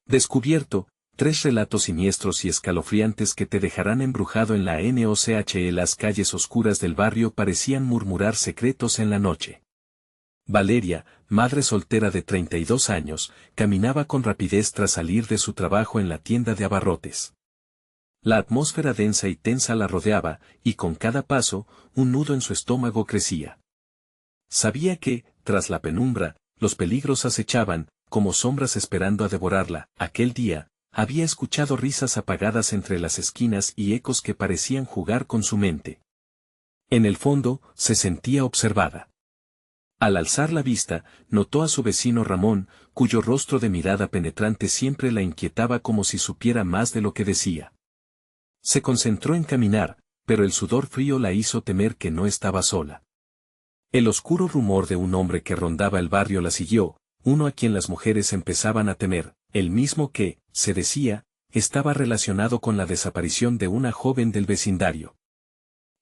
Descubierto, 3 relatos siniestros y escalofriantes que te dejarán embrujado en la noche. Las calles oscuras del barrio parecían murmurar secretos en la noche. Valeria, madre soltera de 32 años, caminaba con rapidez tras salir de su trabajo en la tienda de abarrotes. La atmósfera densa y tensa la rodeaba, y con cada paso, un nudo en su estómago crecía. Sabía que, tras la penumbra, los peligros acechaban, como sombras esperando a devorarla. Aquel día, había escuchado risas apagadas entre las esquinas y ecos que parecían jugar con su mente. En el fondo, se sentía observada. Al alzar la vista, notó a su vecino Ramón, cuyo rostro de mirada penetrante siempre la inquietaba como si supiera más de lo que decía. Se concentró en caminar, pero el sudor frío la hizo temer que no estaba sola. El oscuro rumor de un hombre que rondaba el barrio la siguió, uno a quien las mujeres empezaban a temer, el mismo que, se decía, estaba relacionado con la desaparición de una joven del vecindario.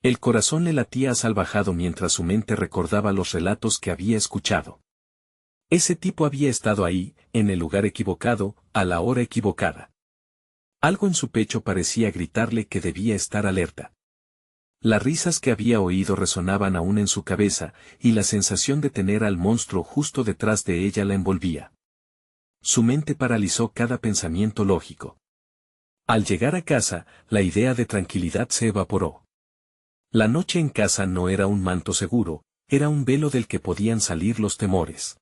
El corazón le latía salvajado mientras su mente recordaba los relatos que había escuchado. Ese tipo había estado ahí, en el lugar equivocado, a la hora equivocada. Algo en su pecho parecía gritarle que debía estar alerta. Las risas que había oído resonaban aún en su cabeza, y la sensación de tener al monstruo justo detrás de ella la envolvía. Su mente paralizó cada pensamiento lógico. Al llegar a casa, la idea de tranquilidad se evaporó. La noche en casa no era un manto seguro, era un velo del que podían salir los temores.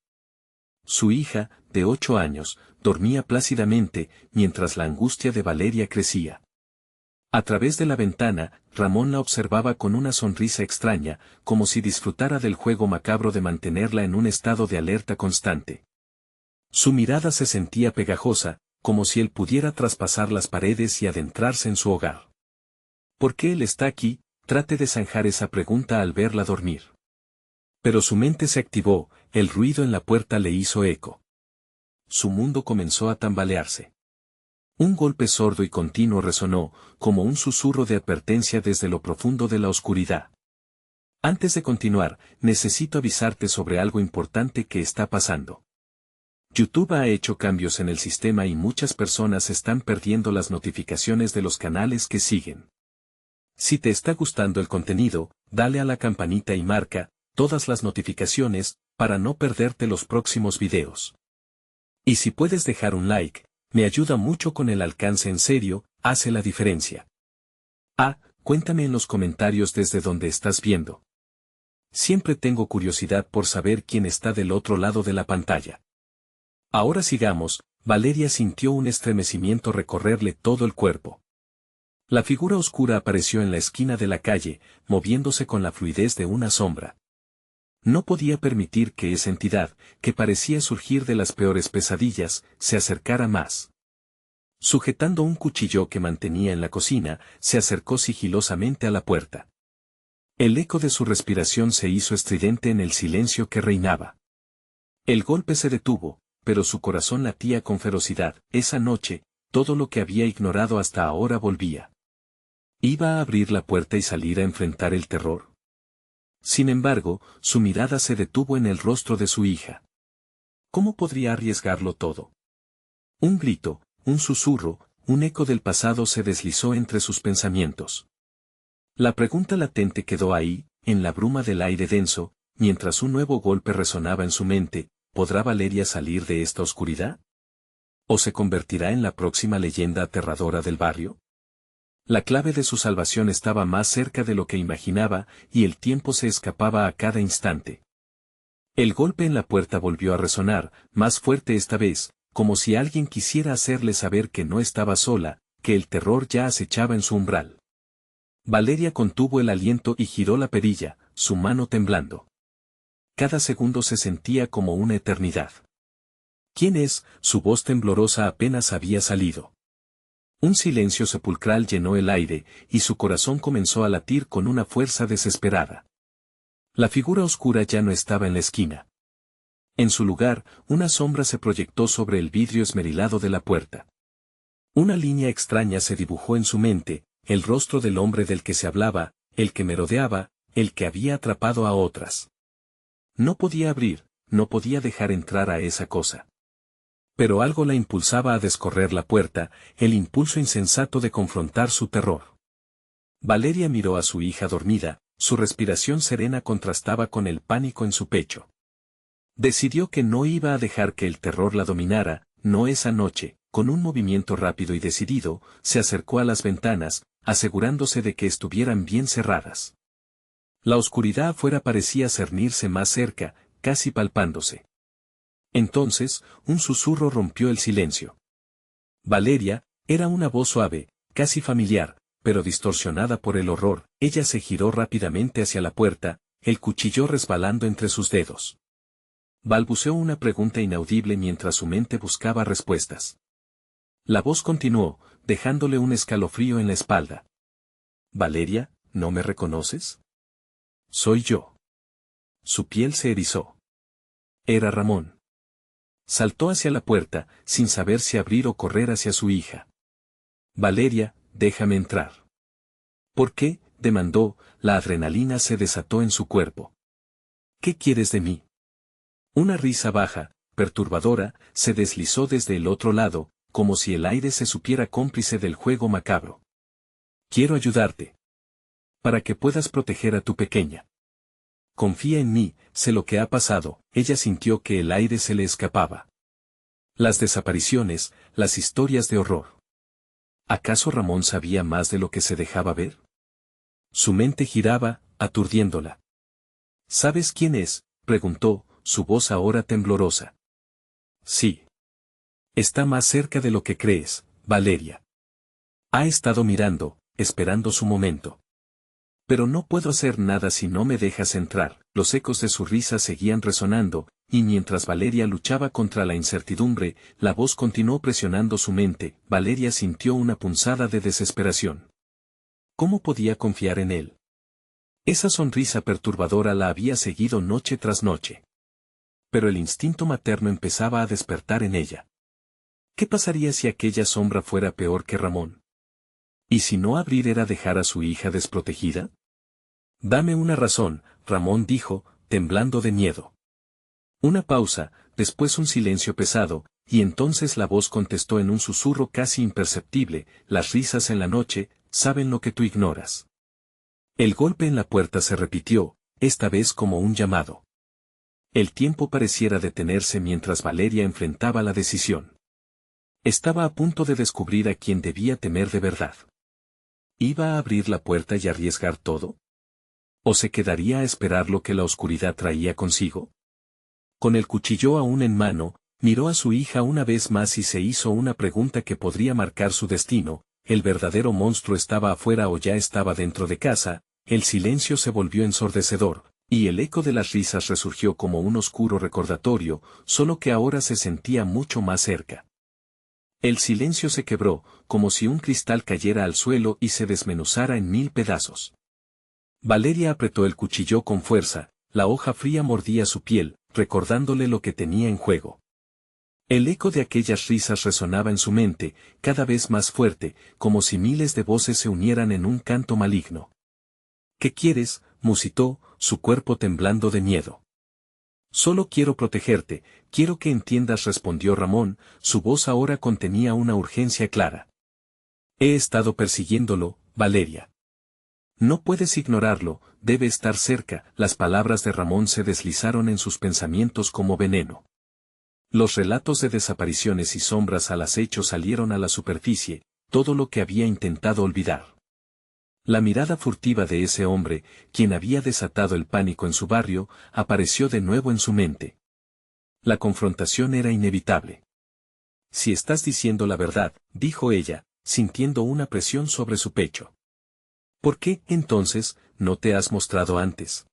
Su hija, de 8 años, dormía plácidamente, mientras la angustia de Valeria crecía. A través de la ventana, Ramón la observaba con una sonrisa extraña, como si disfrutara del juego macabro de mantenerla en un estado de alerta constante. Su mirada se sentía pegajosa, como si él pudiera traspasar las paredes y adentrarse en su hogar. ¿Por qué él está aquí? Trate de zanjar esa pregunta al verla dormir. Pero su mente se activó, el ruido en la puerta le hizo eco. Su mundo comenzó a tambalearse. Un golpe sordo y continuo resonó, como un susurro de advertencia desde lo profundo de la oscuridad. Antes de continuar, necesito avisarte sobre algo importante que está pasando. YouTube ha hecho cambios en el sistema y muchas personas están perdiendo las notificaciones de los canales que siguen. Si te está gustando el contenido, dale a la campanita y marca todas las notificaciones para no perderte los próximos videos. Y si puedes dejar un like, me ayuda mucho con el alcance, en serio, hace la diferencia. Cuéntame en los comentarios desde donde estás viendo. Siempre tengo curiosidad por saber quién está del otro lado de la pantalla. Ahora sigamos. Valeria sintió un estremecimiento recorrerle todo el cuerpo. La figura oscura apareció en la esquina de la calle, moviéndose con la fluidez de una sombra. No podía permitir que esa entidad, que parecía surgir de las peores pesadillas, se acercara más. Sujetando un cuchillo que mantenía en la cocina, se acercó sigilosamente a la puerta. El eco de su respiración se hizo estridente en el silencio que reinaba. El golpe se detuvo, pero su corazón latía con ferocidad. Esa noche, todo lo que había ignorado hasta ahora volvía. ¿Iba a abrir la puerta y salir a enfrentar el terror? Sin embargo, su mirada se detuvo en el rostro de su hija. ¿Cómo podría arriesgarlo todo? Un grito, un susurro, un eco del pasado se deslizó entre sus pensamientos. La pregunta latente quedó ahí, en la bruma del aire denso, mientras un nuevo golpe resonaba en su mente. ¿Podrá Valeria salir de esta oscuridad? ¿O se convertirá en la próxima leyenda aterradora del barrio? La clave de su salvación estaba más cerca de lo que imaginaba, y el tiempo se escapaba a cada instante. El golpe en la puerta volvió a resonar, más fuerte esta vez, como si alguien quisiera hacerle saber que no estaba sola, que el terror ya acechaba en su umbral. Valeria contuvo el aliento y giró la perilla, su mano temblando. Cada segundo se sentía como una eternidad. ¿Quién es? Su voz temblorosa apenas había salido. Un silencio sepulcral llenó el aire, y su corazón comenzó a latir con una fuerza desesperada. La figura oscura ya no estaba en la esquina. En su lugar, una sombra se proyectó sobre el vidrio esmerilado de la puerta. Una línea extraña se dibujó en su mente, el rostro del hombre del que se hablaba, el que merodeaba, el que había atrapado a otras. No podía abrir, no podía dejar entrar a esa cosa. Pero algo la impulsaba a descorrer la puerta, el impulso insensato de confrontar su terror. Valeria miró a su hija dormida, su respiración serena contrastaba con el pánico en su pecho. Decidió que no iba a dejar que el terror la dominara, no esa noche. Con un movimiento rápido y decidido, se acercó a las ventanas, asegurándose de que estuvieran bien cerradas. La oscuridad afuera parecía cernirse más cerca, casi palpándose. Entonces, un susurro rompió el silencio. Valeria, era una voz suave, casi familiar, pero distorsionada por el horror. Ella se giró rápidamente hacia la puerta, el cuchillo resbalando entre sus dedos. Balbuceó una pregunta inaudible mientras su mente buscaba respuestas. La voz continuó, dejándole un escalofrío en la espalda. «Valeria, ¿no me reconoces? Soy yo». Su piel se erizó. Era Ramón. Saltó hacia la puerta, sin saber si abrir o correr hacia su hija. «Valeria, déjame entrar». «¿Por qué?», demandó, la adrenalina se desató en su cuerpo. «¿Qué quieres de mí?». Una risa baja, perturbadora, se deslizó desde el otro lado, como si el aire se supiera cómplice del juego macabro. «Quiero ayudarte. Para que puedas proteger a tu pequeña. Confía en mí, sé lo que ha pasado». Ella sintió que el aire se le escapaba. Las desapariciones, las historias de horror. ¿Acaso Ramón sabía más de lo que se dejaba ver? Su mente giraba, aturdiéndola. «¿Sabes quién es?», preguntó, su voz ahora temblorosa. «Sí. Está más cerca de lo que crees, Valeria. Ha estado mirando, esperando su momento. Pero no puedo hacer nada si no me dejas entrar». Los ecos de su risa seguían resonando, y mientras Valeria luchaba contra la incertidumbre, la voz continuó presionando su mente. Valeria sintió una punzada de desesperación. ¿Cómo podía confiar en él? Esa sonrisa perturbadora la había seguido noche tras noche. Pero el instinto materno empezaba a despertar en ella. ¿Qué pasaría si aquella sombra fuera peor que Ramón? ¿Y si no abrir era dejar a su hija desprotegida? «Dame una razón», Ramón dijo, temblando de miedo. Una pausa, después un silencio pesado, y entonces la voz contestó en un susurro casi imperceptible: «Las risas en la noche, saben lo que tú ignoras». El golpe en la puerta se repitió, esta vez como un llamado. El tiempo pareciera detenerse mientras Valeria enfrentaba la decisión. Estaba a punto de descubrir a quien debía temer de verdad. ¿Iba a abrir la puerta y arriesgar todo? ¿O se quedaría a esperar lo que la oscuridad traía consigo? Con el cuchillo aún en mano, miró a su hija una vez más y se hizo una pregunta que podría marcar su destino: ¿el verdadero monstruo estaba afuera o ya estaba dentro de casa? El silencio se volvió ensordecedor, y el eco de las risas resurgió como un oscuro recordatorio, solo que ahora se sentía mucho más cerca. El silencio se quebró, como si un cristal cayera al suelo y se desmenuzara en 1000 pedazos. Valeria apretó el cuchillo con fuerza, la hoja fría mordía su piel, recordándole lo que tenía en juego. El eco de aquellas risas resonaba en su mente, cada vez más fuerte, como si miles de voces se unieran en un canto maligno. «¿Qué quieres?», musitó, su cuerpo temblando de miedo. «Solo quiero protegerte, quiero que entiendas», respondió Ramón, su voz ahora contenía una urgencia clara. «He estado persiguiéndolo, Valeria. No puedes ignorarlo, debe estar cerca». Las palabras de Ramón se deslizaron en sus pensamientos como veneno. Los relatos de desapariciones y sombras al acecho salieron a la superficie, todo lo que había intentado olvidar. La mirada furtiva de ese hombre, quien había desatado el pánico en su barrio, apareció de nuevo en su mente. La confrontación era inevitable. «Si estás diciendo la verdad», dijo ella, sintiendo una presión sobre su pecho. «¿Por qué, entonces, no te has mostrado antes?».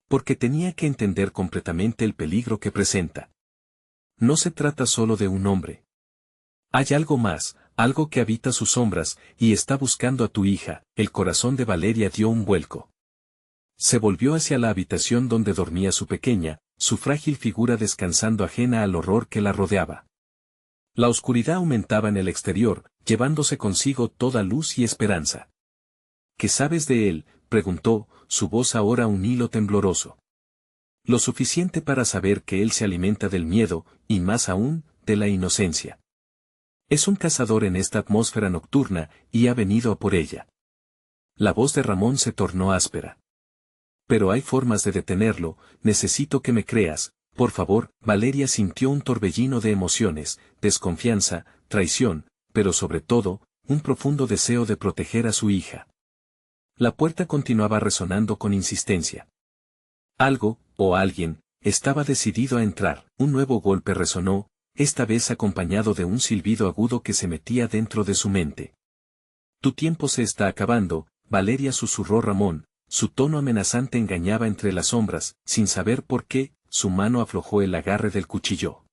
«Porque tenía que entender completamente el peligro que presenta. No se trata solo de un hombre. Hay algo más, algo que habita sus sombras, y está buscando a tu hija». El corazón de Valeria dio un vuelco. Se volvió hacia la habitación donde dormía su pequeña, su frágil figura descansando ajena al horror que la rodeaba. La oscuridad aumentaba en el exterior, llevándose consigo toda luz y esperanza. «¿Qué sabes de él?», preguntó, su voz ahora un hilo tembloroso. «Lo suficiente para saber que él se alimenta del miedo, y más aún, de la inocencia. Es un cazador en esta atmósfera nocturna, y ha venido a por ella. La voz de Ramón se tornó áspera. Pero hay formas de detenerlo, necesito que me creas, por favor. Valeria sintió un torbellino de emociones, desconfianza, traición, pero sobre todo, un profundo deseo de proteger a su hija. La puerta continuaba resonando con insistencia. Algo, o alguien, estaba decidido a entrar. Un nuevo golpe resonó, esta vez acompañado de un silbido agudo que se metía dentro de su mente. Tu tiempo se está acabando, Valeria, susurró Ramón, su tono amenazante engañaba entre las sombras, sin saber por qué, su mano aflojó el agarre del cuchillo.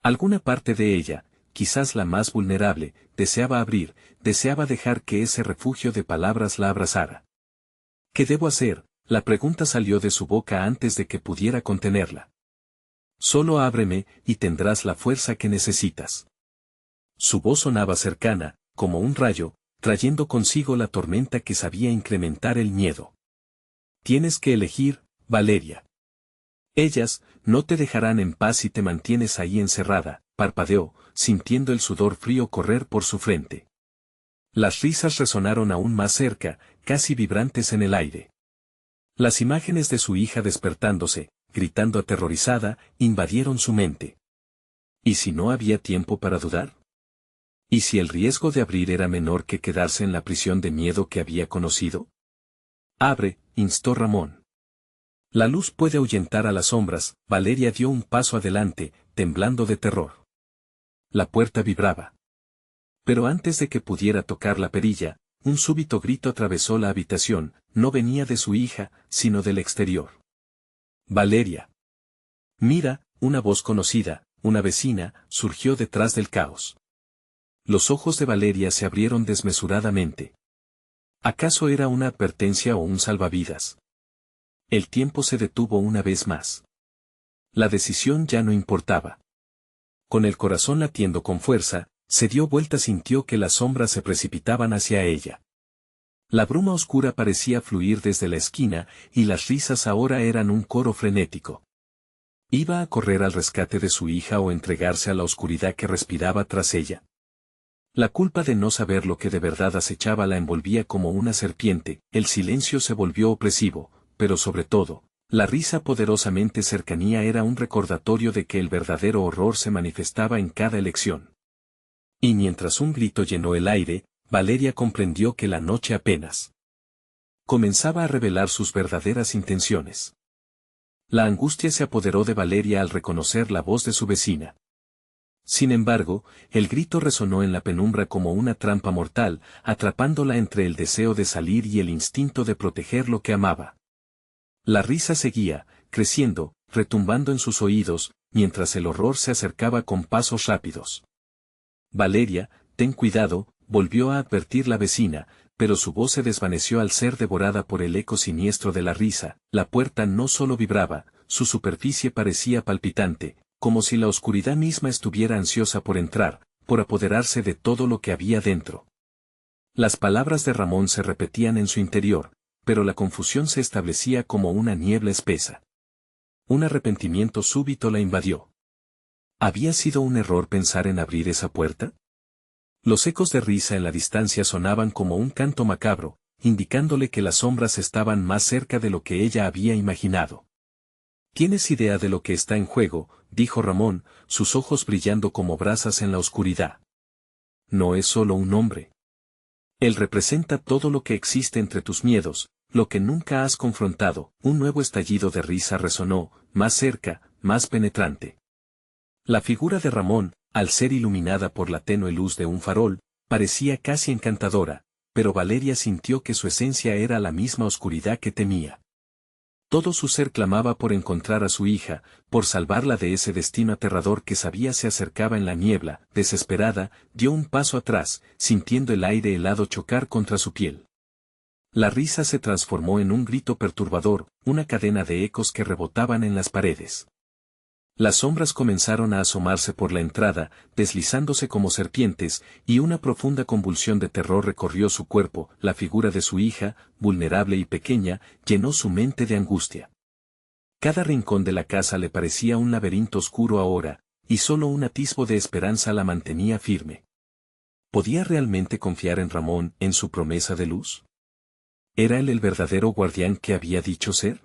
Alguna parte de ella, quizás la más vulnerable, deseaba abrir, deseaba dejar que ese refugio de palabras la abrazara. ¿Qué debo hacer? La pregunta salió de su boca antes de que pudiera contenerla. Solo ábreme, y tendrás la fuerza que necesitas. Su voz sonaba cercana, como un rayo, trayendo consigo la tormenta que sabía incrementar el miedo. Tienes que elegir, Valeria. Ellas, no te dejarán en paz si te mantienes ahí encerrada, parpadeó, sintiendo el sudor frío correr por su frente. Las risas resonaron aún más cerca, casi vibrantes en el aire. Las imágenes de su hija despertándose, gritando aterrorizada, invadieron su mente. ¿Y si no había tiempo para dudar? ¿Y si el riesgo de abrir era menor que quedarse en la prisión de miedo que había conocido? Abre, instó Ramón. La luz puede ahuyentar a las sombras. Valeria dio un paso adelante, temblando de terror. La puerta vibraba. Pero antes de que pudiera tocar la perilla, un súbito grito atravesó la habitación, no venía de su hija, sino del exterior. Valeria. Mira, una voz conocida, una vecina, surgió detrás del caos. Los ojos de Valeria se abrieron desmesuradamente. ¿Acaso era una advertencia o un salvavidas? El tiempo se detuvo una vez más. La decisión ya no importaba. Con el corazón latiendo con fuerza, se dio vuelta, sintió que las sombras se precipitaban hacia ella. La bruma oscura parecía fluir desde la esquina, y las risas ahora eran un coro frenético. ¿Iba a correr al rescate de su hija o entregarse a la oscuridad que respiraba tras ella? La culpa de no saber lo que de verdad acechaba la envolvía como una serpiente, el silencio se volvió opresivo, pero sobre todo, la risa poderosamente cercanía era un recordatorio de que el verdadero horror se manifestaba en cada elección. Y mientras un grito llenó el aire, Valeria comprendió que la noche apenas comenzaba a revelar sus verdaderas intenciones. La angustia se apoderó de Valeria al reconocer la voz de su vecina. Sin embargo, el grito resonó en la penumbra como una trampa mortal, atrapándola entre el deseo de salir y el instinto de proteger lo que amaba. La risa seguía, creciendo, retumbando en sus oídos, mientras el horror se acercaba con pasos rápidos. Valeria, ten cuidado, volvió a advertir la vecina, pero su voz se desvaneció al ser devorada por el eco siniestro de la risa. La puerta no solo vibraba, su superficie parecía palpitante, como si la oscuridad misma estuviera ansiosa por entrar, por apoderarse de todo lo que había dentro. Las palabras de Ramón se repetían en su interior, pero la confusión se establecía como una niebla espesa. Un arrepentimiento súbito la invadió. ¿Había sido un error pensar en abrir esa puerta? Los ecos de risa en la distancia sonaban como un canto macabro, indicándole que las sombras estaban más cerca de lo que ella había imaginado. ¿Tienes idea de lo que está en juego?, dijo Ramón, sus ojos brillando como brasas en la oscuridad. No es solo un hombre. Él representa todo lo que existe entre tus miedos, lo que nunca has confrontado. Un nuevo estallido de risa resonó, más cerca, más penetrante. La figura de Ramón, al ser iluminada por la tenue luz de un farol, parecía casi encantadora, pero Valeria sintió que su esencia era la misma oscuridad que temía. Todo su ser clamaba por encontrar a su hija, por salvarla de ese destino aterrador que sabía se acercaba en la niebla. Desesperada, dio un paso atrás, sintiendo el aire helado chocar contra su piel. La risa se transformó en un grito perturbador, una cadena de ecos que rebotaban en las paredes. Las sombras comenzaron a asomarse por la entrada, deslizándose como serpientes, y una profunda convulsión de terror recorrió su cuerpo. La figura de su hija, vulnerable y pequeña, llenó su mente de angustia. Cada rincón de la casa le parecía un laberinto oscuro ahora, y solo un atisbo de esperanza la mantenía firme. ¿Podía realmente confiar en Ramón, en su promesa de luz? ¿Era él el verdadero guardián que había dicho ser?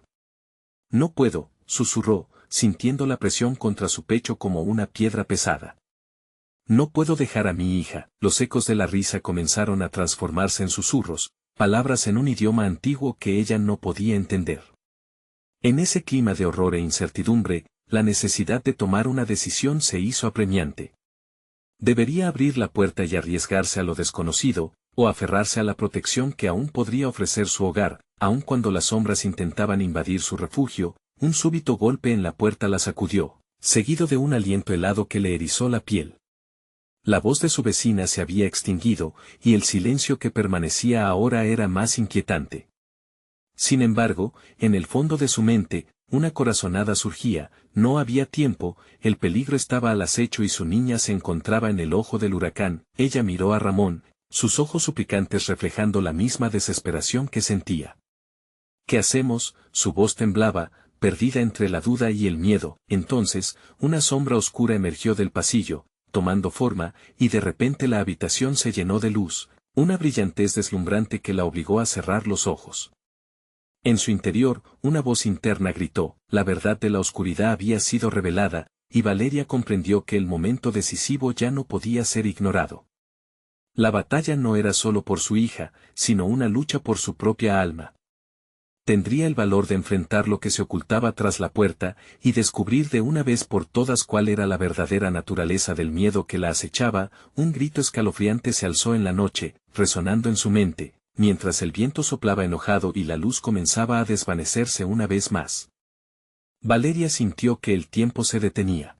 No puedo, susurró, sintiendo la presión contra su pecho como una piedra pesada. No puedo dejar a mi hija. Los ecos de la risa comenzaron a transformarse en susurros, palabras en un idioma antiguo que ella no podía entender. En ese clima de horror e incertidumbre, la necesidad de tomar una decisión se hizo apremiante. Debería abrir la puerta y arriesgarse a lo desconocido, o aferrarse a la protección que aún podría ofrecer su hogar, aun cuando las sombras intentaban invadir su refugio. Un súbito golpe en la puerta la sacudió, seguido de un aliento helado que le erizó la piel. La voz de su vecina se había extinguido, y el silencio que permanecía ahora era más inquietante. Sin embargo, en el fondo de su mente, una corazonada surgía. No había tiempo, el peligro estaba al acecho y su niña se encontraba en el ojo del huracán. Ella miró a Ramón, sus ojos suplicantes reflejando la misma desesperación que sentía. ¿Qué hacemos? Su voz temblaba, perdida entre la duda y el miedo. Entonces, una sombra oscura emergió del pasillo, tomando forma, y de repente la habitación se llenó de luz, una brillantez deslumbrante que la obligó a cerrar los ojos. En su interior, una voz interna gritó, la verdad de la oscuridad había sido revelada, y Valeria comprendió que el momento decisivo ya no podía ser ignorado. La batalla no era solo por su hija, sino una lucha por su propia alma. Tendría el valor de enfrentar lo que se ocultaba tras la puerta, y descubrir de una vez por todas cuál era la verdadera naturaleza del miedo que la acechaba. Un grito escalofriante se alzó en la noche, resonando en su mente, mientras el viento soplaba enojado y la luz comenzaba a desvanecerse una vez más. Valeria sintió que el tiempo se detenía.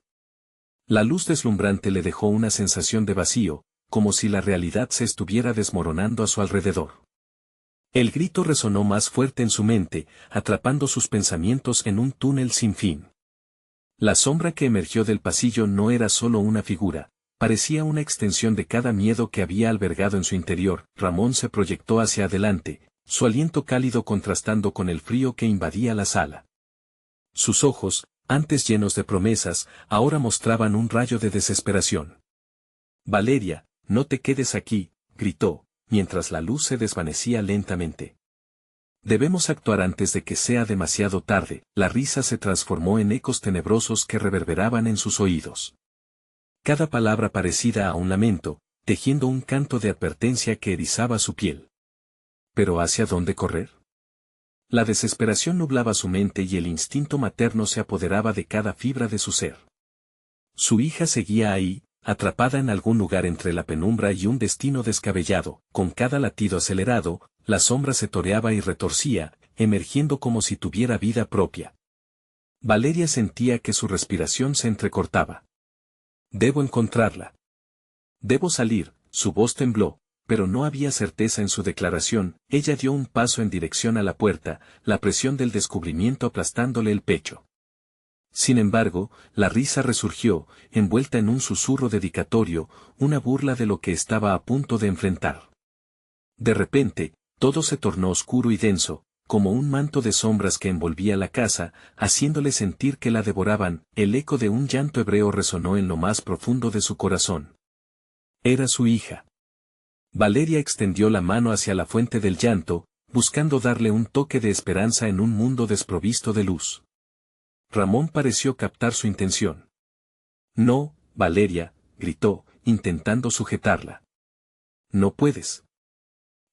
La luz deslumbrante le dejó una sensación de vacío, como si la realidad se estuviera desmoronando a su alrededor. El grito resonó más fuerte en su mente, atrapando sus pensamientos en un túnel sin fin. La sombra que emergió del pasillo no era solo una figura, parecía una extensión de cada miedo que había albergado en su interior. Ramón se proyectó hacia adelante, su aliento cálido contrastando con el frío que invadía la sala. Sus ojos, antes llenos de promesas, ahora mostraban un rayo de desesperación. Valeria, no te quedes aquí, gritó, mientras la luz se desvanecía lentamente. Debemos actuar antes de que sea demasiado tarde. La risa se transformó en ecos tenebrosos que reverberaban en sus oídos. Cada palabra parecida a un lamento, tejiendo un canto de advertencia que erizaba su piel. ¿Pero hacia dónde correr? La desesperación nublaba su mente y el instinto materno se apoderaba de cada fibra de su ser. Su hija seguía ahí, atrapada en algún lugar entre la penumbra y un destino descabellado. Con cada latido acelerado, la sombra se toreaba y retorcía, emergiendo como si tuviera vida propia. Valeria sentía que su respiración se entrecortaba. Debo encontrarla. Debo salir. Su voz tembló, pero no había certeza en su declaración. Ella dio un paso en dirección a la puerta, la presión del descubrimiento aplastándole el pecho. Sin embargo, la risa resurgió, envuelta en un susurro dedicatorio, una burla de lo que estaba a punto de enfrentar. De repente, todo se tornó oscuro y denso, como un manto de sombras que envolvía la casa, haciéndole sentir que la devoraban. El eco de un llanto hebreo resonó en lo más profundo de su corazón. Era su hija. Valeria extendió la mano hacia la fuente del llanto, buscando darle un toque de esperanza en un mundo desprovisto de luz. Ramón pareció captar su intención. No, Valeria, gritó, intentando sujetarla. No puedes.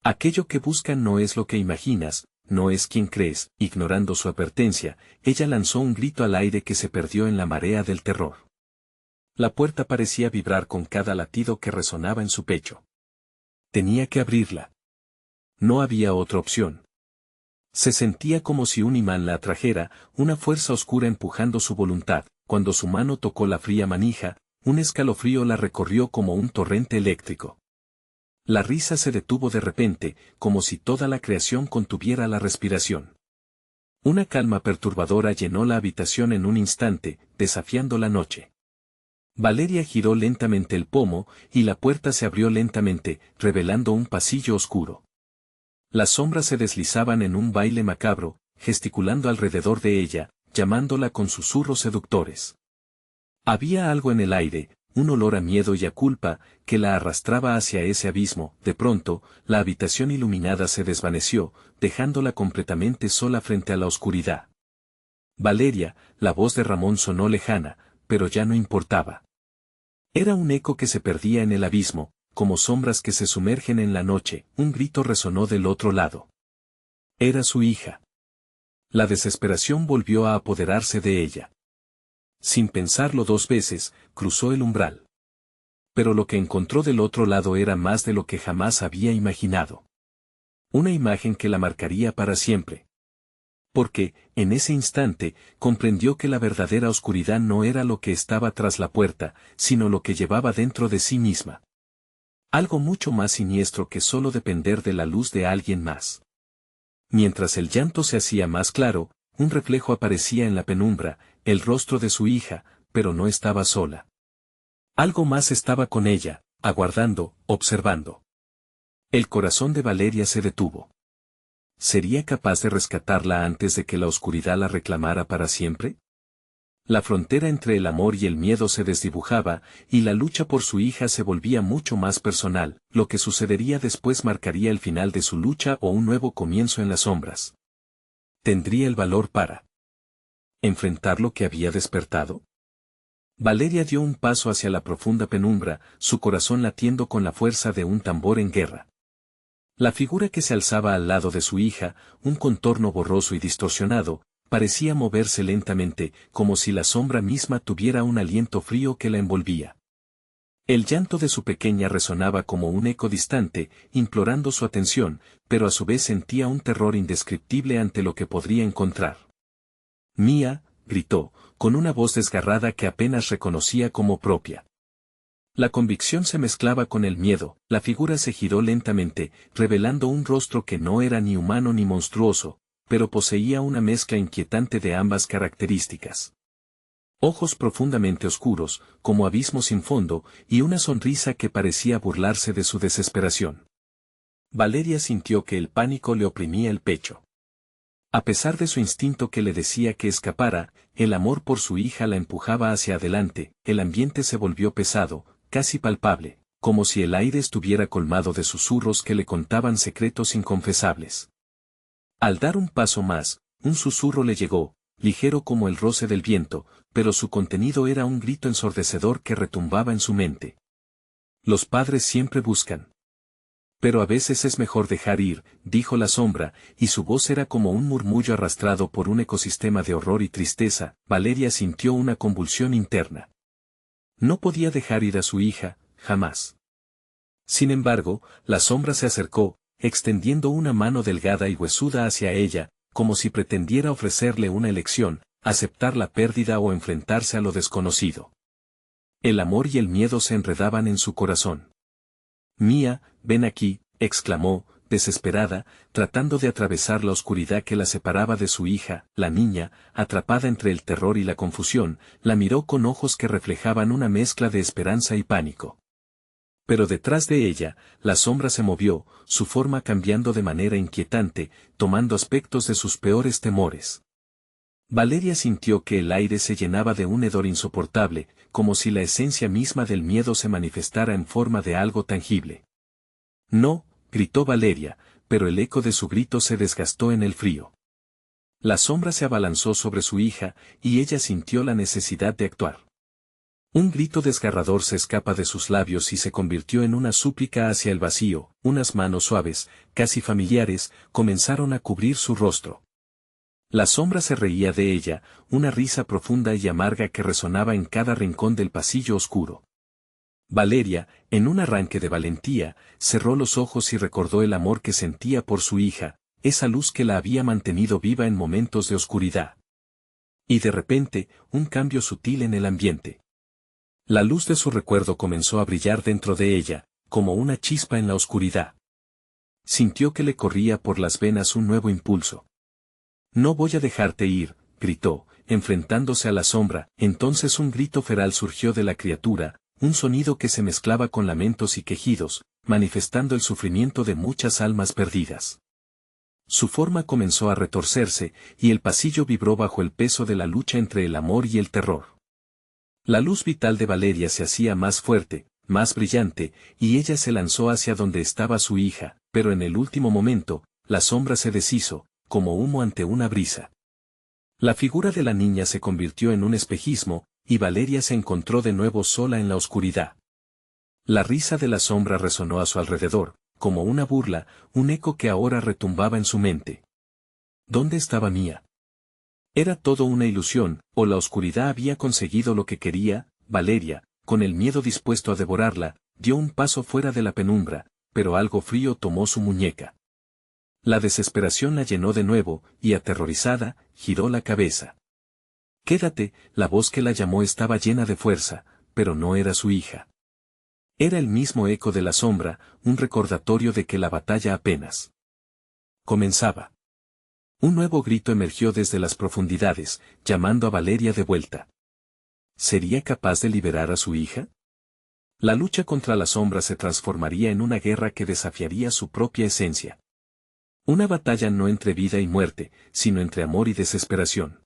Aquello que buscan no es lo que imaginas, no es quien crees. Ignorando su advertencia, ella lanzó un grito al aire que se perdió en la marea del terror. La puerta parecía vibrar con cada latido que resonaba en su pecho. Tenía que abrirla. No había otra opción. Se sentía como si un imán la atrajera, una fuerza oscura empujando su voluntad. Cuando su mano tocó la fría manija, un escalofrío la recorrió como un torrente eléctrico. La risa se detuvo de repente, como si toda la creación contuviera la respiración. Una calma perturbadora llenó la habitación en un instante, desafiando la noche. Valeria giró lentamente el pomo, y la puerta se abrió lentamente, revelando un pasillo oscuro. Las sombras se deslizaban en un baile macabro, gesticulando alrededor de ella, llamándola con susurros seductores. Había algo en el aire, un olor a miedo y a culpa, que la arrastraba hacia ese abismo. De pronto, la habitación iluminada se desvaneció, dejándola completamente sola frente a la oscuridad. Valeria, la voz de Ramón sonó lejana, pero ya no importaba. Era un eco que se perdía en el abismo, como sombras que se sumergen en la noche. Un grito resonó del otro lado. Era su hija. La desesperación volvió a apoderarse de ella. Sin pensarlo dos veces, cruzó el umbral. Pero lo que encontró del otro lado era más de lo que jamás había imaginado. Una imagen que la marcaría para siempre. Porque, en ese instante, comprendió que la verdadera oscuridad no era lo que estaba tras la puerta, sino lo que llevaba dentro de sí misma. Algo mucho más siniestro que solo depender de la luz de alguien más. Mientras el llanto se hacía más claro, un reflejo aparecía en la penumbra, el rostro de su hija, pero no estaba sola. Algo más estaba con ella, aguardando, observando. El corazón de Valeria se detuvo. ¿Sería capaz de rescatarla antes de que la oscuridad la reclamara para siempre? La frontera entre el amor y el miedo se desdibujaba, y la lucha por su hija se volvía mucho más personal. Lo que sucedería después marcaría el final de su lucha o un nuevo comienzo en las sombras. ¿Tendría el valor para enfrentar lo que había despertado? Valeria dio un paso hacia la profunda penumbra, su corazón latiendo con la fuerza de un tambor en guerra. La figura que se alzaba al lado de su hija, un contorno borroso y distorsionado, parecía moverse lentamente, como si la sombra misma tuviera un aliento frío que la envolvía. El llanto de su pequeña resonaba como un eco distante, implorando su atención, pero a su vez sentía un terror indescriptible ante lo que podría encontrar. «Mía», gritó, con una voz desgarrada que apenas reconocía como propia. La convicción se mezclaba con el miedo, la figura se giró lentamente, revelando un rostro que no era ni humano ni monstruoso, pero poseía una mezcla inquietante de ambas características. Ojos profundamente oscuros, como abismos sin fondo, y una sonrisa que parecía burlarse de su desesperación. Valeria sintió que el pánico le oprimía el pecho. A pesar de su instinto que le decía que escapara, el amor por su hija la empujaba hacia adelante. El ambiente se volvió pesado, casi palpable, como si el aire estuviera colmado de susurros que le contaban secretos inconfesables. Al dar un paso más, un susurro le llegó, ligero como el roce del viento, pero su contenido era un grito ensordecedor que retumbaba en su mente. Los padres siempre buscan. Pero a veces es mejor dejar ir, dijo la sombra, y su voz era como un murmullo arrastrado por un ecosistema de horror y tristeza. Valeria sintió una convulsión interna. No podía dejar ir a su hija, jamás. Sin embargo, la sombra se acercó, extendiendo una mano delgada y huesuda hacia ella, como si pretendiera ofrecerle una elección, aceptar la pérdida o enfrentarse a lo desconocido. El amor y el miedo se enredaban en su corazón. «Mía, ven aquí», exclamó, desesperada, tratando de atravesar la oscuridad que la separaba de su hija. La niña, atrapada entre el terror y la confusión, la miró con ojos que reflejaban una mezcla de esperanza y pánico. Pero detrás de ella, la sombra se movió, su forma cambiando de manera inquietante, tomando aspectos de sus peores temores. Valeria sintió que el aire se llenaba de un hedor insoportable, como si la esencia misma del miedo se manifestara en forma de algo tangible. «No», gritó Valeria, pero el eco de su grito se desgastó en el frío. La sombra se abalanzó sobre su hija, y ella sintió la necesidad de actuar. Un grito desgarrador se escapa de sus labios y se convirtió en una súplica hacia el vacío. Unas manos suaves, casi familiares, comenzaron a cubrir su rostro. La sombra se reía de ella, una risa profunda y amarga que resonaba en cada rincón del pasillo oscuro. Valeria, en un arranque de valentía, cerró los ojos y recordó el amor que sentía por su hija, esa luz que la había mantenido viva en momentos de oscuridad. Y de repente, un cambio sutil en el ambiente. La luz de su recuerdo comenzó a brillar dentro de ella, como una chispa en la oscuridad. Sintió que le corría por las venas un nuevo impulso. «No voy a dejarte ir», gritó, enfrentándose a la sombra. Entonces un grito feral surgió de la criatura, un sonido que se mezclaba con lamentos y quejidos, manifestando el sufrimiento de muchas almas perdidas. Su forma comenzó a retorcerse, y el pasillo vibró bajo el peso de la lucha entre el amor y el terror. La luz vital de Valeria se hacía más fuerte, más brillante, y ella se lanzó hacia donde estaba su hija, pero en el último momento, la sombra se deshizo, como humo ante una brisa. La figura de la niña se convirtió en un espejismo, y Valeria se encontró de nuevo sola en la oscuridad. La risa de la sombra resonó a su alrededor, como una burla, un eco que ahora retumbaba en su mente. ¿Dónde estaba Mía? ¿Era todo una ilusión, o la oscuridad había conseguido lo que quería? Valeria, con el miedo dispuesto a devorarla, dio un paso fuera de la penumbra, pero algo frío tomó su muñeca. La desesperación la llenó de nuevo, y aterrorizada, giró la cabeza. Quédate, la voz que la llamó estaba llena de fuerza, pero no era su hija. Era el mismo eco de la sombra, un recordatorio de que la batalla apenas comenzaba. Un nuevo grito emergió desde las profundidades, llamando a Valeria de vuelta. ¿Sería capaz de liberar a su hija? La lucha contra la sombra se transformaría en una guerra que desafiaría su propia esencia. Una batalla no entre vida y muerte, sino entre amor y desesperación.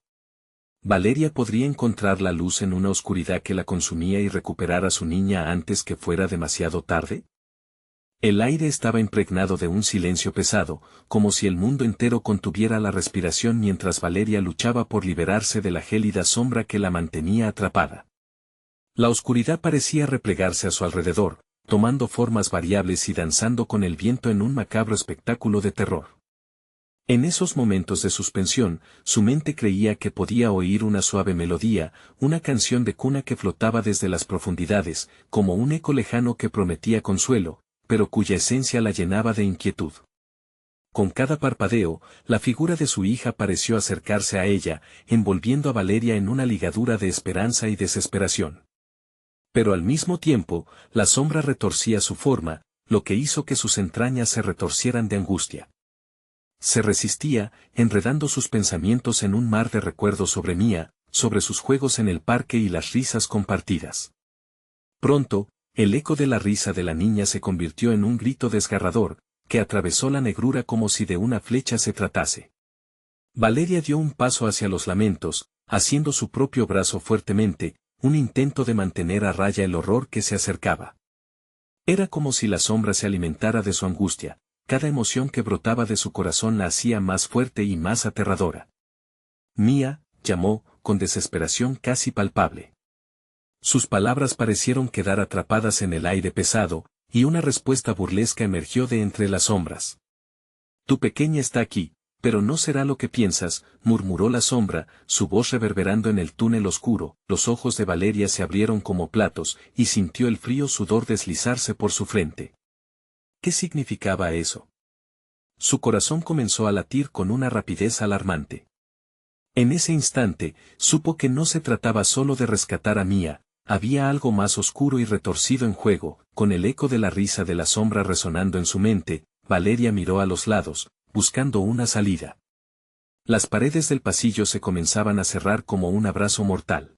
¿Valeria podría encontrar la luz en una oscuridad que la consumía y recuperar a su niña antes que fuera demasiado tarde? El aire estaba impregnado de un silencio pesado, como si el mundo entero contuviera la respiración mientras Valeria luchaba por liberarse de la gélida sombra que la mantenía atrapada. La oscuridad parecía replegarse a su alrededor, tomando formas variables y danzando con el viento en un macabro espectáculo de terror. En esos momentos de suspensión, su mente creía que podía oír una suave melodía, una canción de cuna que flotaba desde las profundidades, como un eco lejano que prometía consuelo, pero cuya esencia la llenaba de inquietud. Con cada parpadeo, la figura de su hija pareció acercarse a ella, envolviendo a Valeria en una ligadura de esperanza y desesperación. Pero al mismo tiempo, la sombra retorcía su forma, lo que hizo que sus entrañas se retorcieran de angustia. Se resistía, enredando sus pensamientos en un mar de recuerdos sobre Mía, sobre sus juegos en el parque y las risas compartidas. Pronto, el eco de la risa de la niña se convirtió en un grito desgarrador, que atravesó la negrura como si de una flecha se tratase. Valeria dio un paso hacia los lamentos, haciendo su propio brazo fuertemente, un intento de mantener a raya el horror que se acercaba. Era como si la sombra se alimentara de su angustia. Cada emoción que brotaba de su corazón la hacía más fuerte y más aterradora. Mía, llamó, con desesperación casi palpable. Sus palabras parecieron quedar atrapadas en el aire pesado, y una respuesta burlesca emergió de entre las sombras. Tu pequeña está aquí, pero no será lo que piensas, murmuró la sombra, su voz reverberando en el túnel oscuro. Los ojos de Valeria se abrieron como platos, y sintió el frío sudor deslizarse por su frente. ¿Qué significaba eso? Su corazón comenzó a latir con una rapidez alarmante. En ese instante, supo que no se trataba solo de rescatar a Mía, había algo más oscuro y retorcido en juego. Con el eco de la risa de la sombra resonando en su mente, Valeria miró a los lados, buscando una salida. Las paredes del pasillo se comenzaban a cerrar como un abrazo mortal.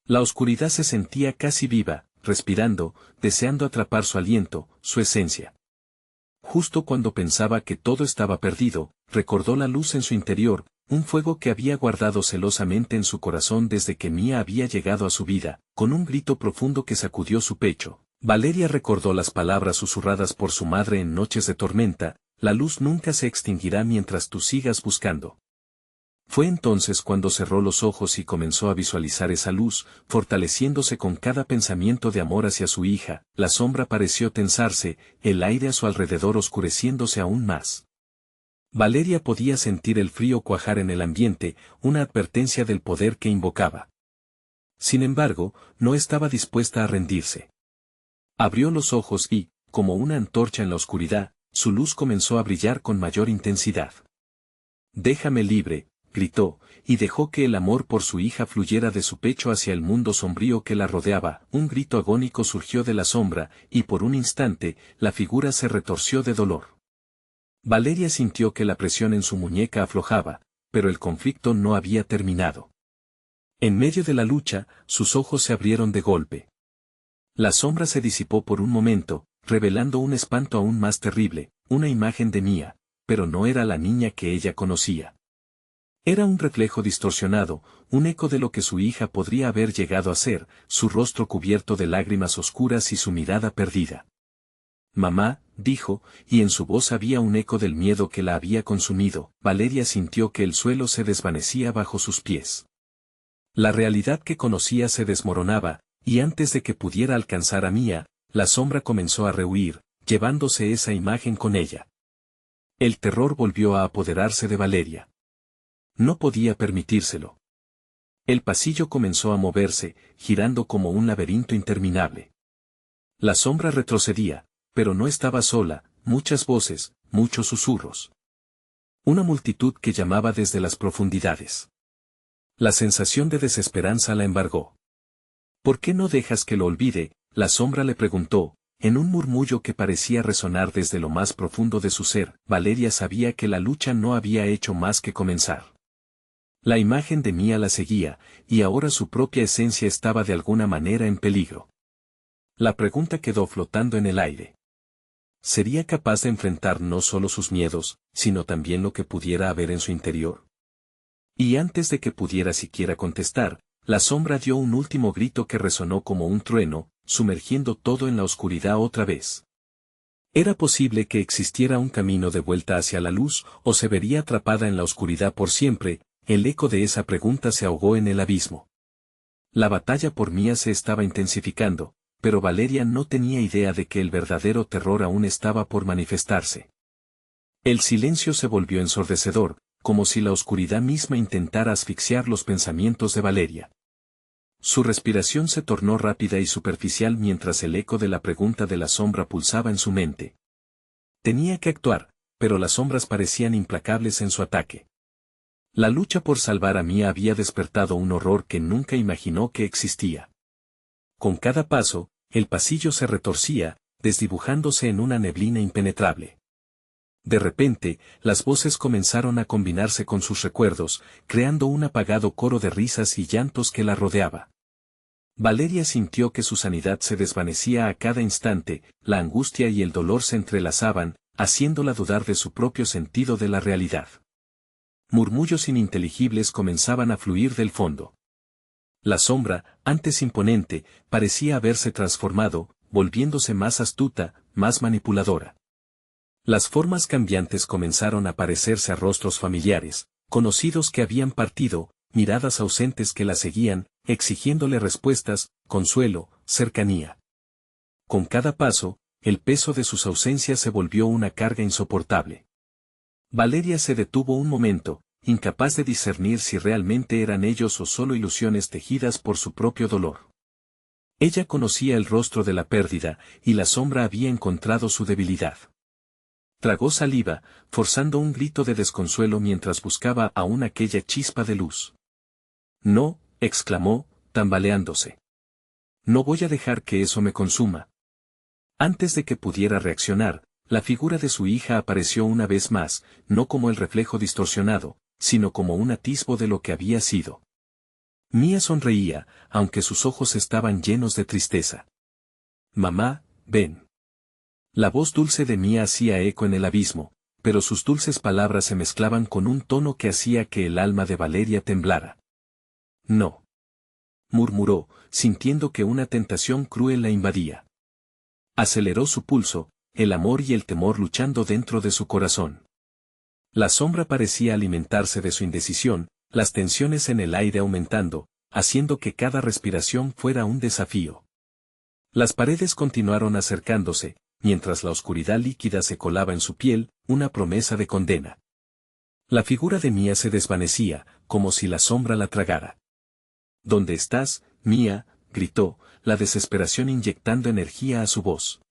La oscuridad se sentía casi viva, respirando, deseando atrapar su aliento, su esencia. Justo cuando pensaba que todo estaba perdido, recordó la luz en su interior, un fuego que había guardado celosamente en su corazón desde que Mía había llegado a su vida. Con un grito profundo que sacudió su pecho, Valeria recordó las palabras susurradas por su madre en noches de tormenta: la luz nunca se extinguirá mientras tú sigas buscando. Fue entonces cuando cerró los ojos y comenzó a visualizar esa luz, fortaleciéndose con cada pensamiento de amor hacia su hija. La sombra pareció tensarse, el aire a su alrededor oscureciéndose aún más. Valeria podía sentir el frío cuajar en el ambiente, una advertencia del poder que invocaba. Sin embargo, no estaba dispuesta a rendirse. Abrió los ojos y, como una antorcha en la oscuridad, su luz comenzó a brillar con mayor intensidad. «Déjame libre», gritó, y dejó que el amor por su hija fluyera de su pecho hacia el mundo sombrío que la rodeaba. Un grito agónico surgió de la sombra, y por un instante, la figura se retorció de dolor. Valeria sintió que la presión en su muñeca aflojaba, pero el conflicto no había terminado. En medio de la lucha, sus ojos se abrieron de golpe. La sombra se disipó por un momento, revelando un espanto aún más terrible, una imagen de Mía, pero no era la niña que ella conocía. Era un reflejo distorsionado, un eco de lo que su hija podría haber llegado a ser, su rostro cubierto de lágrimas oscuras y su mirada perdida. Mamá, dijo, y en su voz había un eco del miedo que la había consumido. Valeria sintió que el suelo se desvanecía bajo sus pies. La realidad que conocía se desmoronaba, y antes de que pudiera alcanzar a Mía, la sombra comenzó a rehuir, llevándose esa imagen con ella. El terror volvió a apoderarse de Valeria. No podía permitírselo. El pasillo comenzó a moverse, girando como un laberinto interminable. La sombra retrocedía, pero no estaba sola, muchas voces, muchos susurros. Una multitud que llamaba desde las profundidades. La sensación de desesperanza la embargó. ¿Por qué no dejas que lo olvide?, la sombra le preguntó, en un murmullo que parecía resonar desde lo más profundo de su ser. Valeria sabía que la lucha no había hecho más que comenzar. La imagen de Mía la seguía, y ahora su propia esencia estaba de alguna manera en peligro. La pregunta quedó flotando en el aire. ¿Sería capaz de enfrentar no solo sus miedos, sino también lo que pudiera haber en su interior? Y antes de que pudiera siquiera contestar, la sombra dio un último grito que resonó como un trueno, sumergiendo todo en la oscuridad otra vez. Era posible que existiera un camino de vuelta hacia la luz, o se vería atrapada en la oscuridad por siempre. El eco de esa pregunta se ahogó en el abismo. La batalla por Mía se estaba intensificando, pero Valeria no tenía idea de que el verdadero terror aún estaba por manifestarse. El silencio se volvió ensordecedor, como si la oscuridad misma intentara asfixiar los pensamientos de Valeria. Su respiración se tornó rápida y superficial mientras el eco de la pregunta de la sombra pulsaba en su mente. Tenía que actuar, pero las sombras parecían implacables en su ataque. La lucha por salvar a Mía había despertado un horror que nunca imaginó que existía. Con cada paso, el pasillo se retorcía, desdibujándose en una neblina impenetrable. De repente, las voces comenzaron a combinarse con sus recuerdos, creando un apagado coro de risas y llantos que la rodeaba. Valeria sintió que su sanidad se desvanecía a cada instante, la angustia y el dolor se entrelazaban, haciéndola dudar de su propio sentido de la realidad. Murmullos ininteligibles comenzaban a fluir del fondo. La sombra, antes imponente, parecía haberse transformado, volviéndose más astuta, más manipuladora. Las formas cambiantes comenzaron a parecerse a rostros familiares, conocidos que habían partido, miradas ausentes que la seguían, exigiéndole respuestas, consuelo, cercanía. Con cada paso, el peso de sus ausencias se volvió una carga insoportable. Valeria se detuvo un momento, incapaz de discernir si realmente eran ellos o solo ilusiones tejidas por su propio dolor. Ella conocía el rostro de la pérdida, y la sombra había encontrado su debilidad. Tragó saliva, forzando un grito de desconsuelo mientras buscaba aún aquella chispa de luz. No, exclamó, tambaleándose. No voy a dejar que eso me consuma. Antes de que pudiera reaccionar, la figura de su hija apareció una vez más, no como el reflejo distorsionado, sino como un atisbo de lo que había sido. Mía sonreía, aunque sus ojos estaban llenos de tristeza. Mamá, ven. La voz dulce de Mía hacía eco en el abismo, pero sus dulces palabras se mezclaban con un tono que hacía que el alma de Valeria temblara. No. Murmuró, sintiendo que una tentación cruel la invadía. Aceleró su pulso, el amor y el temor luchando dentro de su corazón. La sombra parecía alimentarse de su indecisión, las tensiones en el aire aumentando, haciendo que cada respiración fuera un desafío. Las paredes continuaron acercándose, mientras la oscuridad líquida se colaba en su piel, una promesa de condena. La figura de Mía se desvanecía, como si la sombra la tragara. ¿Dónde estás, Mía?, gritó, la desesperación inyectando energía a su voz.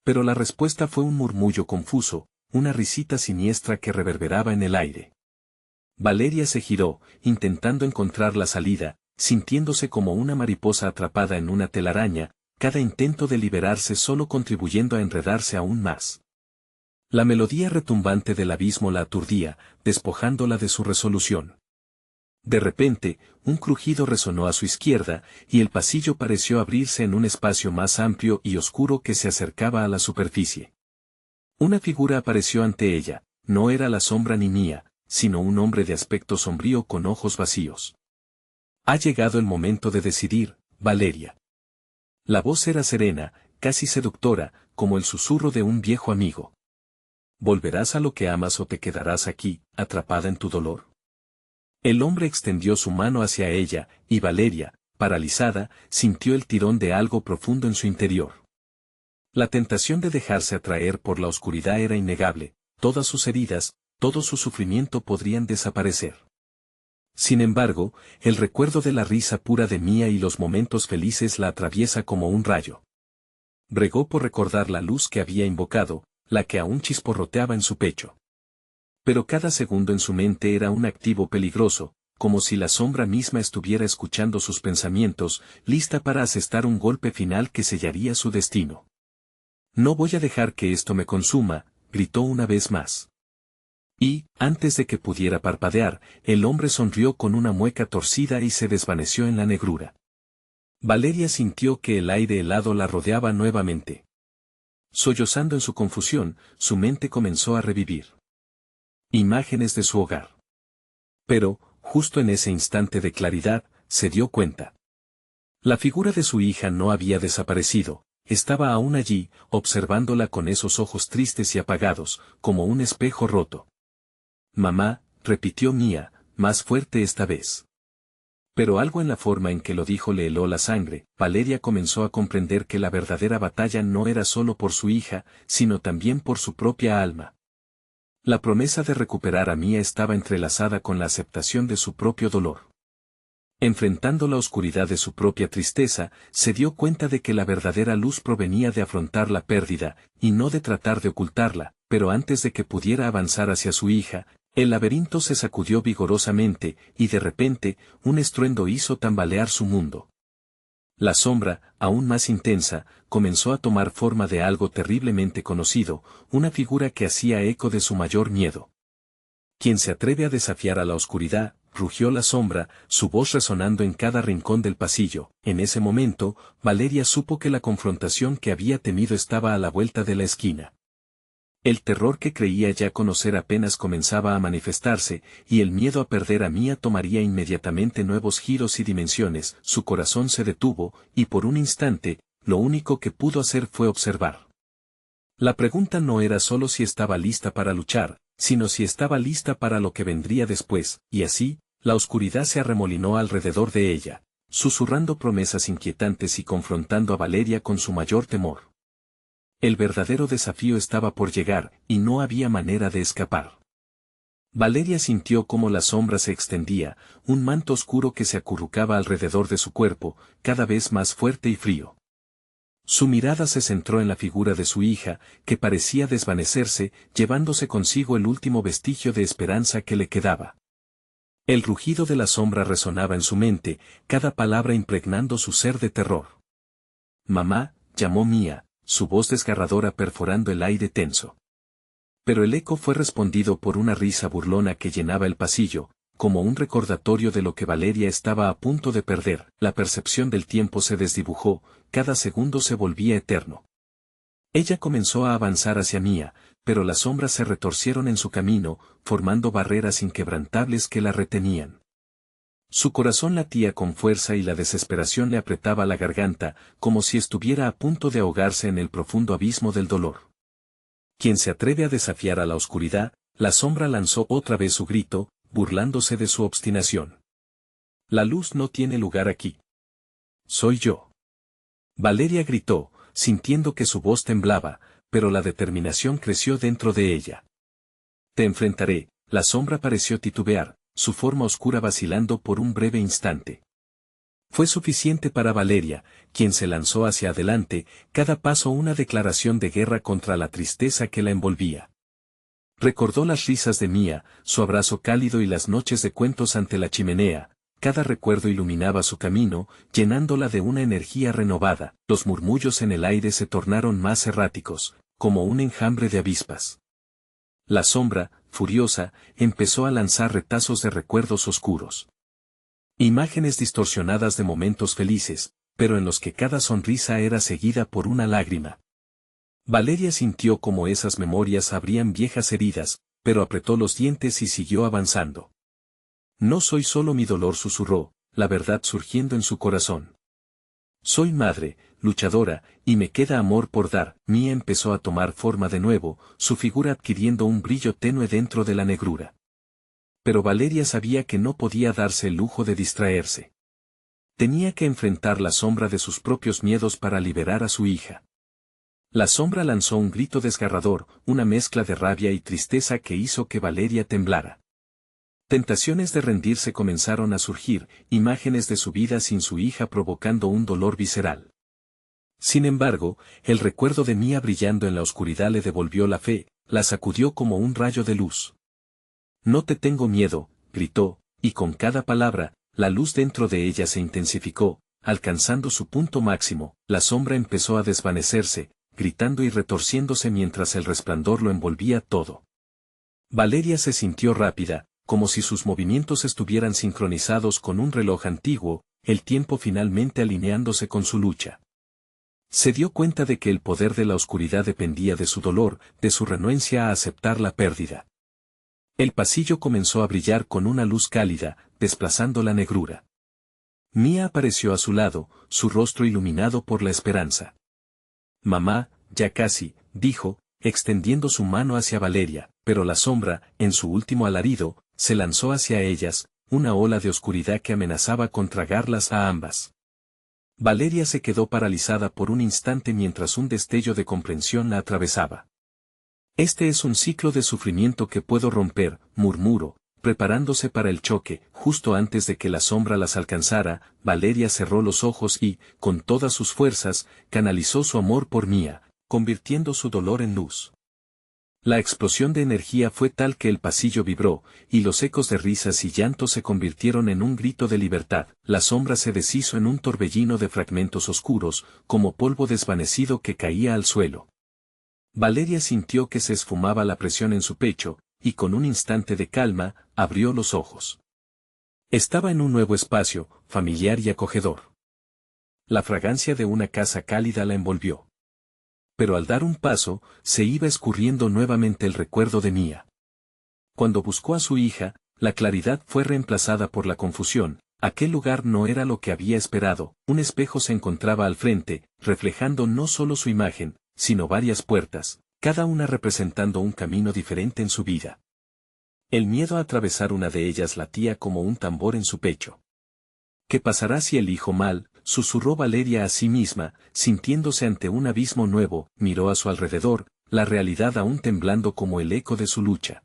Pero la respuesta fue un murmullo confuso, una risita siniestra que reverberaba en el aire. Valeria se giró, intentando encontrar la salida, sintiéndose como una mariposa atrapada en una telaraña, cada intento de liberarse solo contribuyendo a enredarse aún más. La melodía retumbante del abismo la aturdía, despojándola de su resolución. De repente, un crujido resonó a su izquierda, y el pasillo pareció abrirse en un espacio más amplio y oscuro que se acercaba a la superficie. Una figura apareció ante ella, no era la sombra ni Mía, sino un hombre de aspecto sombrío con ojos vacíos. Ha llegado el momento de decidir, Valeria. La voz era serena, casi seductora, como el susurro de un viejo amigo. ¿Volverás a lo que amas o te quedarás aquí, atrapada en tu dolor? El hombre extendió su mano hacia ella, y Valeria, paralizada, sintió el tirón de algo profundo en su interior. La tentación de dejarse atraer por la oscuridad era innegable, todas sus heridas, todo su sufrimiento podrían desaparecer. Sin embargo, el recuerdo de la risa pura de Mía y los momentos felices la atraviesa como un rayo. Bregó por recordar la luz que había invocado, la que aún chisporroteaba en su pecho. Pero cada segundo en su mente era un activo peligroso, como si la sombra misma estuviera escuchando sus pensamientos, lista para asestar un golpe final que sellaría su destino. No voy a dejar que esto me consuma, gritó una vez más. Y, antes de que pudiera parpadear, el hombre sonrió con una mueca torcida y se desvaneció en la negrura. Valeria sintió que el aire helado la rodeaba nuevamente. Sollozando en su confusión, su mente comenzó a revivir imágenes de su hogar. Pero, justo en ese instante de claridad, se dio cuenta. La figura de su hija no había desaparecido, estaba aún allí, observándola con esos ojos tristes y apagados, como un espejo roto. Mamá, repitió Mía, más fuerte esta vez. Pero algo en la forma en que lo dijo le heló la sangre. Valeria comenzó a comprender que la verdadera batalla no era solo por su hija, sino también por su propia alma. La promesa de recuperar a Mía estaba entrelazada con la aceptación de su propio dolor. Enfrentando la oscuridad de su propia tristeza, se dio cuenta de que la verdadera luz provenía de afrontar la pérdida, y no de tratar de ocultarla, pero antes de que pudiera avanzar hacia su hija, el laberinto se sacudió vigorosamente, y de repente, un estruendo hizo tambalear su mundo. La sombra, aún más intensa, comenzó a tomar forma de algo terriblemente conocido, una figura que hacía eco de su mayor miedo. ¿Quién se atreve a desafiar a la oscuridad?, rugió la sombra, su voz resonando en cada rincón del pasillo. En ese momento, Valeria supo que la confrontación que había temido estaba a la vuelta de la esquina. El terror que creía ya conocer apenas comenzaba a manifestarse, y el miedo a perder a Mía tomaría inmediatamente nuevos giros y dimensiones. Su corazón se detuvo, y por un instante, lo único que pudo hacer fue observar. La pregunta no era solo si estaba lista para luchar, sino si estaba lista para lo que vendría después, y así, la oscuridad se arremolinó alrededor de ella, susurrando promesas inquietantes y confrontando a Valeria con su mayor temor. El verdadero desafío estaba por llegar, y no había manera de escapar. Valeria sintió cómo la sombra se extendía, un manto oscuro que se acurrucaba alrededor de su cuerpo, cada vez más fuerte y frío. Su mirada se centró en la figura de su hija, que parecía desvanecerse, llevándose consigo el último vestigio de esperanza que le quedaba. El rugido de la sombra resonaba en su mente, cada palabra impregnando su ser de terror. «Mamá», llamó Mía, su voz desgarradora perforando el aire tenso. Pero el eco fue respondido por una risa burlona que llenaba el pasillo, como un recordatorio de lo que Valeria estaba a punto de perder. La percepción del tiempo se desdibujó, cada segundo se volvía eterno. Ella comenzó a avanzar hacia Mía, pero las sombras se retorcieron en su camino, formando barreras inquebrantables que la retenían. Su corazón latía con fuerza y la desesperación le apretaba la garganta, como si estuviera a punto de ahogarse en el profundo abismo del dolor. Quien se atreve a desafiar a la oscuridad, la sombra lanzó otra vez su grito, burlándose de su obstinación. La luz no tiene lugar aquí. Soy yo. Valeria gritó, sintiendo que su voz temblaba, pero la determinación creció dentro de ella. Te enfrentaré. La sombra pareció titubear, su forma oscura vacilando por un breve instante. Fue suficiente para Valeria, quien se lanzó hacia adelante, cada paso una declaración de guerra contra la tristeza que la envolvía. Recordó las risas de Mía, su abrazo cálido y las noches de cuentos ante la chimenea. Cada recuerdo iluminaba su camino, llenándola de una energía renovada. Los murmullos en el aire se tornaron más erráticos, como un enjambre de avispas. La sombra, furiosa, empezó a lanzar retazos de recuerdos oscuros. Imágenes distorsionadas de momentos felices, pero en los que cada sonrisa era seguida por una lágrima. Valeria sintió como esas memorias abrían viejas heridas, pero apretó los dientes y siguió avanzando. No soy solo mi dolor, susurró, la verdad surgiendo en su corazón. Soy madre, luchadora, y me queda amor por dar. Mía empezó a tomar forma de nuevo, su figura adquiriendo un brillo tenue dentro de la negrura. Pero Valeria sabía que no podía darse el lujo de distraerse. Tenía que enfrentar la sombra de sus propios miedos para liberar a su hija. La sombra lanzó un grito desgarrador, una mezcla de rabia y tristeza que hizo que Valeria temblara. Tentaciones de rendirse comenzaron a surgir, imágenes de su vida sin su hija provocando un dolor visceral. Sin embargo, el recuerdo de Mía brillando en la oscuridad le devolvió la fe, la sacudió como un rayo de luz. No te tengo miedo, gritó, y con cada palabra, la luz dentro de ella se intensificó, alcanzando su punto máximo, la sombra empezó a desvanecerse, gritando y retorciéndose mientras el resplandor lo envolvía todo. Valeria se sintió rápida, como si sus movimientos estuvieran sincronizados con un reloj antiguo, el tiempo finalmente alineándose con su lucha. Se dio cuenta de que el poder de la oscuridad dependía de su dolor, de su renuencia a aceptar la pérdida. El pasillo comenzó a brillar con una luz cálida, desplazando la negrura. Mía apareció a su lado, su rostro iluminado por la esperanza. Mamá, ya casi, dijo, extendiendo su mano hacia Valeria, pero la sombra, en su último alarido, se lanzó hacia ellas, una ola de oscuridad que amenazaba con tragarlas a ambas. Valeria se quedó paralizada por un instante mientras un destello de comprensión la atravesaba. Este es un ciclo de sufrimiento que puedo romper, murmuró, preparándose para el choque. Justo antes de que la sombra las alcanzara, Valeria cerró los ojos y, con todas sus fuerzas, canalizó su amor por Mía, convirtiendo su dolor en luz. La explosión de energía fue tal que el pasillo vibró, y los ecos de risas y llantos se convirtieron en un grito de libertad. La sombra se deshizo en un torbellino de fragmentos oscuros, como polvo desvanecido que caía al suelo. Valeria sintió que se esfumaba la presión en su pecho, y con un instante de calma, abrió los ojos. Estaba en un nuevo espacio, familiar y acogedor. La fragancia de una casa cálida la envolvió. Pero al dar un paso, se iba escurriendo nuevamente el recuerdo de Mía. Cuando buscó a su hija, la claridad fue reemplazada por la confusión. Aquel lugar no era lo que había esperado. Un espejo se encontraba al frente, reflejando no solo su imagen, sino varias puertas, cada una representando un camino diferente en su vida. El miedo a atravesar una de ellas latía como un tambor en su pecho. ¿Qué pasará si elijo mal?, susurró Valeria a sí misma, sintiéndose ante un abismo nuevo. Miró a su alrededor, la realidad aún temblando como el eco de su lucha.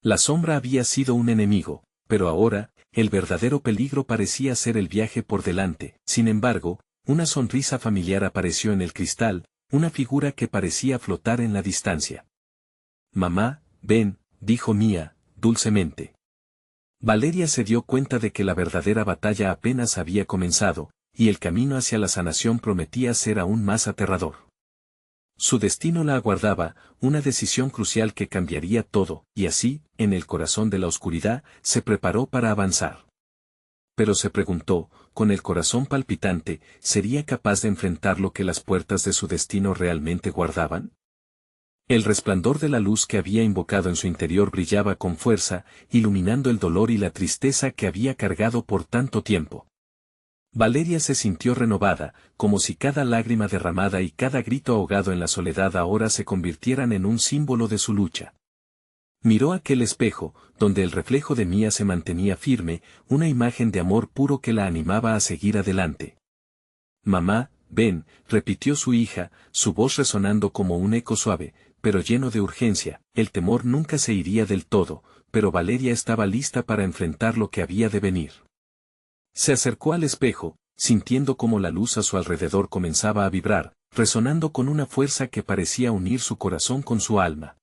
La sombra había sido un enemigo, pero ahora, el verdadero peligro parecía ser el viaje por delante. Sin embargo, una sonrisa familiar apareció en el cristal, una figura que parecía flotar en la distancia. Mamá, ven, dijo Mía, dulcemente. Valeria se dio cuenta de que la verdadera batalla apenas había comenzado, y el camino hacia la sanación prometía ser aún más aterrador. Su destino la aguardaba, una decisión crucial que cambiaría todo, y así, en el corazón de la oscuridad, se preparó para avanzar. Pero se preguntó, con el corazón palpitante, ¿sería capaz de enfrentar lo que las puertas de su destino realmente guardaban? El resplandor de la luz que había invocado en su interior brillaba con fuerza, iluminando el dolor y la tristeza que había cargado por tanto tiempo. Valeria se sintió renovada, como si cada lágrima derramada y cada grito ahogado en la soledad ahora se convirtieran en un símbolo de su lucha. Miró aquel espejo, donde el reflejo de Mía se mantenía firme, una imagen de amor puro que la animaba a seguir adelante. Mamá, ven, repitió su hija, su voz resonando como un eco suave, pero lleno de urgencia. El temor nunca se iría del todo, pero Valeria estaba lista para enfrentar lo que había de venir. Se acercó al espejo, sintiendo como la luz a su alrededor comenzaba a vibrar, resonando con una fuerza que parecía unir su corazón con su alma.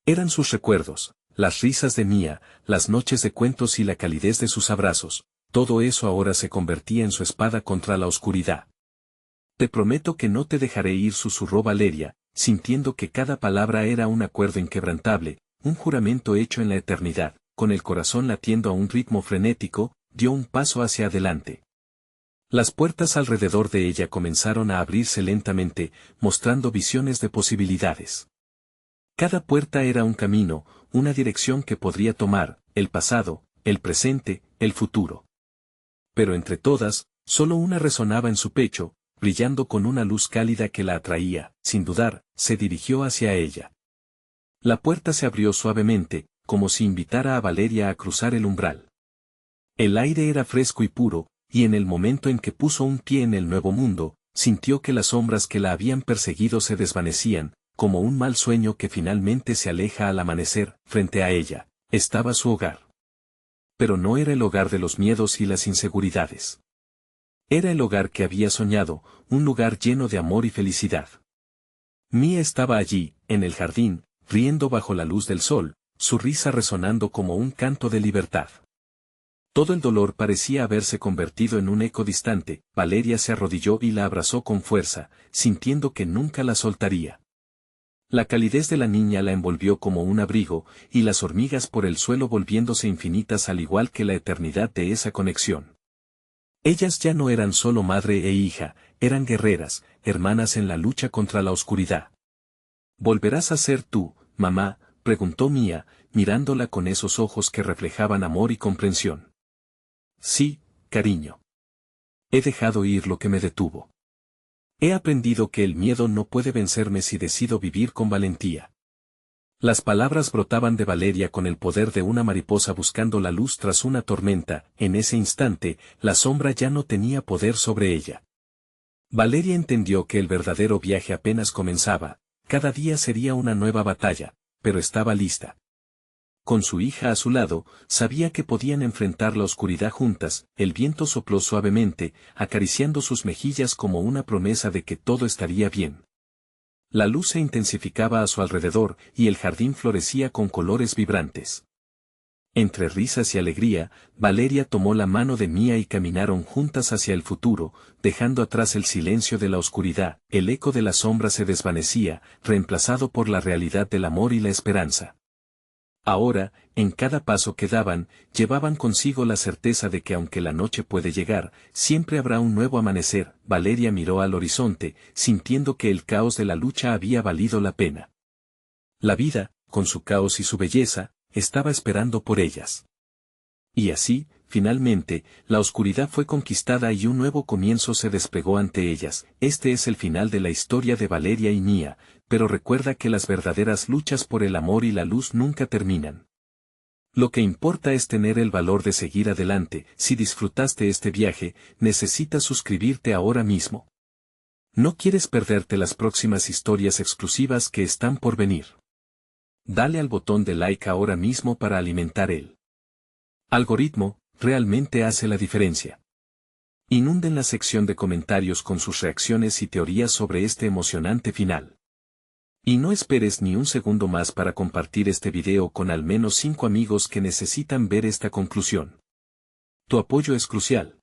Eran sus recuerdos, las risas de Mía, las noches de cuentos y la calidez de sus abrazos, todo eso ahora se convertía en su espada contra la oscuridad. Te prometo que no te dejaré ir, susurró Valeria, sintiendo que cada palabra era un acuerdo inquebrantable, un juramento hecho en la eternidad. Con el corazón latiendo a un ritmo frenético, dio un paso hacia adelante. Las puertas alrededor de ella comenzaron a abrirse lentamente, mostrando visiones de posibilidades. Cada puerta era un camino, una dirección que podría tomar, el pasado, el presente, el futuro. Pero entre todas, solo una resonaba en su pecho, brillando con una luz cálida que la atraía. Sin dudar, se dirigió hacia ella. La puerta se abrió suavemente, como si invitara a Valeria a cruzar el umbral. El aire era fresco y puro, y en el momento en que puso un pie en el nuevo mundo, sintió que las sombras que la habían perseguido se desvanecían, como un mal sueño que finalmente se aleja al amanecer. Frente a ella, estaba su hogar. Pero no era el hogar de los miedos y las inseguridades. Era el hogar que había soñado, un lugar lleno de amor y felicidad. Mía estaba allí, en el jardín, riendo bajo la luz del sol, su risa resonando como un canto de libertad. Todo el dolor parecía haberse convertido en un eco distante. Valeria se arrodilló y la abrazó con fuerza, sintiendo que nunca la soltaría. La calidez de la niña la envolvió como un abrigo, y las hormigas por el suelo volviéndose infinitas al igual que la eternidad de esa conexión. Ellas ya no eran solo madre e hija, eran guerreras, hermanas en la lucha contra la oscuridad. ¿Volverás a ser tú, mamá?, preguntó Mía, mirándola con esos ojos que reflejaban amor y comprensión. Sí, cariño. He dejado ir lo que me detuvo. He aprendido que el miedo no puede vencerme si decido vivir con valentía. Las palabras brotaban de Valeria con el poder de una mariposa buscando la luz tras una tormenta. En ese instante, la sombra ya no tenía poder sobre ella. Valeria entendió que el verdadero viaje apenas comenzaba, cada día sería una nueva batalla, pero estaba lista. Con su hija a su lado, sabía que podían enfrentar la oscuridad juntas. El viento sopló suavemente, acariciando sus mejillas como una promesa de que todo estaría bien. La luz se intensificaba a su alrededor, y el jardín florecía con colores vibrantes. Entre risas y alegría, Valeria tomó la mano de Mía y caminaron juntas hacia el futuro, dejando atrás el silencio de la oscuridad. El eco de la sombra se desvanecía, reemplazado por la realidad del amor y la esperanza. Ahora, en cada paso que daban, llevaban consigo la certeza de que aunque la noche puede llegar, siempre habrá un nuevo amanecer. Valeria miró al horizonte, sintiendo que el caos de la lucha había valido la pena. La vida, con su caos y su belleza, estaba esperando por ellas. Y así, finalmente, la oscuridad fue conquistada y un nuevo comienzo se desplegó ante ellas. Este es el final de la historia de Valeria y Mía, pero recuerda que las verdaderas luchas por el amor y la luz nunca terminan. Lo que importa es tener el valor de seguir adelante. Si disfrutaste este viaje, necesitas suscribirte ahora mismo. ¿No quieres perderte las próximas historias exclusivas que están por venir? Dale al botón de like ahora mismo para alimentar el algoritmo. Realmente hace la diferencia. Inunden la sección de comentarios con sus reacciones y teorías sobre este emocionante final. Y no esperes ni un segundo más para compartir este video con al menos 5 amigos que necesitan ver esta conclusión. Tu apoyo es crucial.